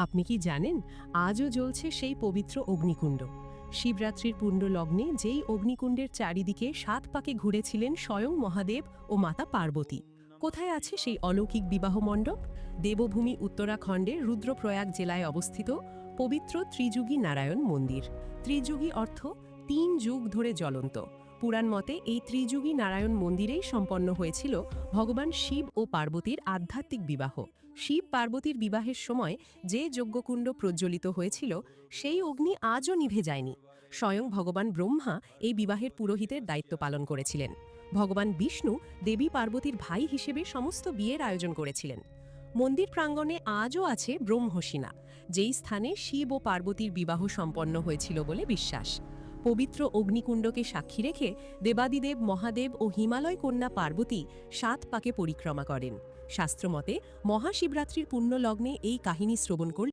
আপনি কি জানেন, আজও জ্বলছে সেই পবিত্র অগ্নিকুণ্ড। শিবরাত্রির পুণ্য লগ্নে যেই অগ্নিকুণ্ডের চারিদিকে 7 পাকে ঘুরেছিলেন স্বয়ং মহাদেব ও মাতা পার্বতী। কোথায় আছে সেই অলৌকিক বিবাহ মণ্ডপ? দেবভূমি উত্তরাখণ্ডের রুদ্রপ্রয়াগ জেলায় অবস্থিত পবিত্র ত্রিযুগী নারায়ণ মন্দির। ত্রিযুগী অর্থ 3 যুগ ধরে জ্বলন্ত। পুরাণ মতে এই ত্রিযুগী নারায়ণ মন্দিরেই সম্পন্ন হয়েছিল ভগবান শিব ও পার্বতীর আধ্যাত্মিক বিবাহ। শিব পার্বতীর বিবাহের সময় যে যজ্ঞকুণ্ড প্রজ্বলিত হয়েছিল, সেই অগ্নি আজও নিভে যায়নি। স্বয়ং ভগবান ব্রহ্মা এই বিবাহের পুরোহিতের দায়িত্ব পালন করেছিলেন। ভগবান বিষ্ণু দেবী পার্বতীর ভাই হিসেবে সমস্ত বিয়ের আয়োজন করেছিলেন। মন্দির প্রাঙ্গণে আজও আছে ব্রহ্মশিলা, যেই স্থানে শিব ও পার্বতীর বিবাহ সম্পন্ন হয়েছিল বলে বিশ্বাস। পবিত্র অগ্নিকুণ্ডকে সাক্ষী রেখে দেবাদিদেব মহাদেব ও হিমালয় কন্যা পার্বতী 7 পাকে পরিক্রমা করেন। শাস্ত্রমতে মহাশিবরাত্রির পুণ্য লগ্নে এই কাহিনী শ্রবণ করলে